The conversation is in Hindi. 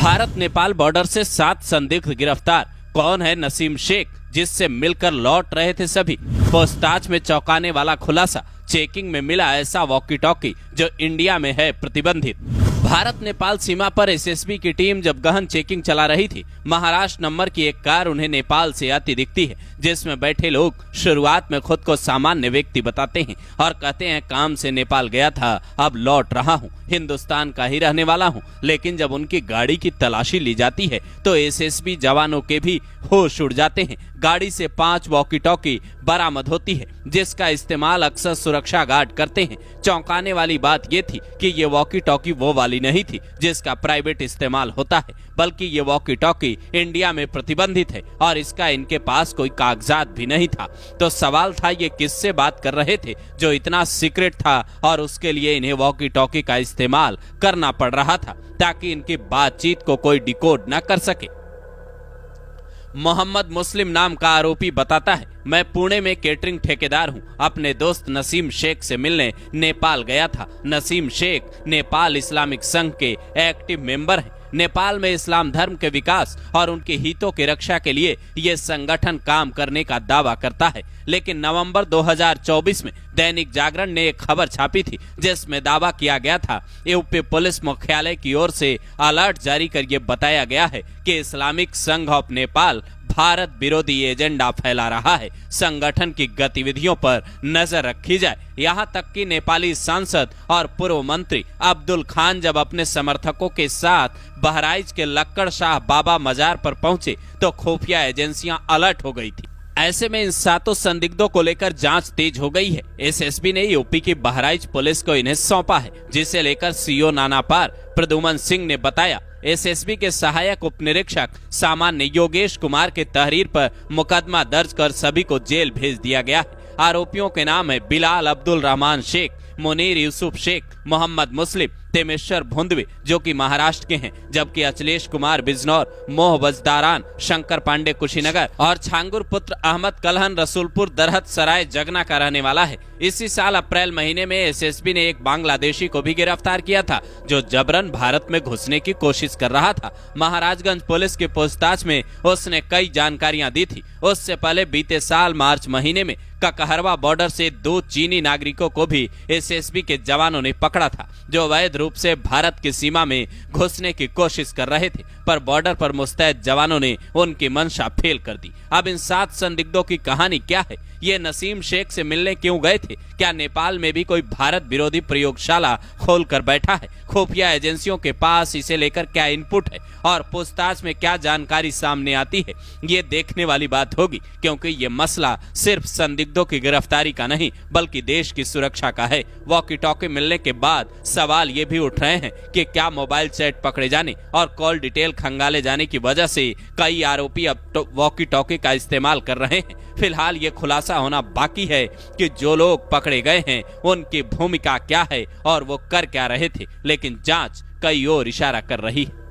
भारत नेपाल बॉर्डर से 7 संदिग्ध गिरफ्तार। कौन है नसीम शेख, जिससे मिलकर लौट रहे थे सभी? पूछताछ में चौंकाने वाला खुलासा। चेकिंग में मिला ऐसा वॉकी टॉकी जो इंडिया में है प्रतिबंधित। भारत नेपाल सीमा पर एसएसबी की टीम जब गहन चेकिंग चला रही थी, महाराष्ट्र नंबर की एक कार उन्हें नेपाल से आती दिखती है, जिसमें बैठे लोग शुरुआत में खुद को सामान्य व्यक्ति बताते हैं और कहते हैं काम से नेपाल गया था, अब लौट रहा हूं, हिंदुस्तान का ही रहने वाला हूं। लेकिन जब उनकी गाड़ी की तलाशी ली जाती है तो एसएसबी जवानों के भी होश उड़ जाते हैं। गाड़ी से 5 वॉकी टॉकी बरामद होती है, जिसका इस्तेमाल अक्सर सुरक्षा गार्ड करते हैं। चौंकाने वाली बात यह थी कि ये वॉकी टॉकी वो वाली नहीं थी जिसका प्राइवेट इस्तेमाल होता है, बल्कि ये वॉकी टॉकी इंडिया में प्रतिबंधित है और इसका इनके पास कोई कागजात भी नहीं था। तो सवाल था ये किससे बात कर रहे थे जो इतना सीक्रेट था और उसके लिए इन्हें वॉकी टॉकी का इस्तेमाल करना पड़ रहा था ताकि इनकी बातचीत को कोई डिकोड न कर सके। मोहम्मद मुस्लिम नाम का आरोपी बताता है, मैं पुणे में केटरिंग ठेकेदार हूं। अपने दोस्त नसीम शेख से मिलने नेपाल गया था। नसीम शेख नेपाल इस्लामिक संघ के एक्टिव मेंबर हैं। नेपाल में इस्लाम धर्म के विकास और उनके हितों की रक्षा के लिए ये संगठन काम करने का दावा करता है। लेकिन नवंबर 2024 में दैनिक जागरण ने एक खबर छापी थी जिसमें दावा किया गया था, यूपी पुलिस मुख्यालय की ओर से अलर्ट जारी कर ये बताया गया है कि इस्लामिक संघ ऑफ नेपाल भारत विरोधी एजेंडा फैला रहा है। संगठन की गतिविधियों पर नजर रखी जाए। यहाँ तक कि नेपाली सांसद और पूर्व मंत्री अब्दुल खान जब अपने समर्थकों के साथ बहराइच के लक्कड़ शाह बाबा मजार पर पहुंचे तो खुफिया एजेंसियां अलर्ट हो गई थी। ऐसे में इन 7 संदिग्धों को लेकर जांच तेज हो गई है। एसएसबी ने यूपी की बहराइच पुलिस को इन्हें सौंपा है, जिसे लेकर सीओ नानापार प्रद्युमन सिंह ने बताया, एसएसबी के सहायक उप निरीक्षक सामान्य योगेश कुमार के तहरीर पर मुकदमा दर्ज कर सभी को जेल भेज दिया गया है। आरोपियों के नाम है बिलाल अब्दुल रहमान शेख, मुनीर यूसुफ शेख, मोहम्मद मुस्लिम, तेमेश्वर भुंदवे जो कि महाराष्ट्र के हैं, जबकि अचलेश कुमार बिजनौर, मोह बजदारान, शंकर पांडे कुशीनगर और छांगुर पुत्र अहमद कलहन रसूलपुर दरहत सराय जगना का रहने वाला है। इसी साल अप्रैल महीने में एसएसबी ने एक बांग्लादेशी को भी गिरफ्तार किया था जो जबरन भारत में घुसने की कोशिश कर रहा था। महाराजगंज पुलिस की पूछताछ में उसने कई जानकारियां दी थी। उससे पहले बीते साल मार्च महीने में ककहरवा बॉर्डर से 2 चीनी नागरिकों को भी एसएसबी के जवानों ने पकड़ा था जो अवैध रूप से भारत की सीमा में घुसने की कोशिश कर रहे थे, पर बॉर्डर पर मुस्तैद जवानों ने उनकी मंशा फेल कर दी। अब इन 7 संदिग्धों की कहानी क्या है? ये नसीम शेख से मिलने क्यों गए थे? क्या नेपाल में भी कोई भारत विरोधी प्रयोगशाला खोलकर बैठा है? खुफिया एजेंसियों के पास इसे लेकर क्या इनपुट है और पूछताछ में क्या जानकारी सामने आती है, ये देखने वाली बात होगी, क्योंकि ये मसला सिर्फ संदिग्धों की गिरफ्तारी का नहीं बल्कि देश की सुरक्षा का है। वॉकी टॉकी मिलने के बाद सवाल ये भी उठ रहे हैं कि क्या मोबाइल चैट पकड़े जाने और कॉल डिटेल खंगाले जाने की वजह से कई आरोपी अब वॉकी टॉकी का इस्तेमाल कर रहे हैं। फिलहाल ये खुलासा होना बाकी है कि जो लोग पकड़े गए हैं उनकी भूमिका क्या है और वो कर क्या रहे थे, लेकिन जांच कई ओर इशारा कर रही है।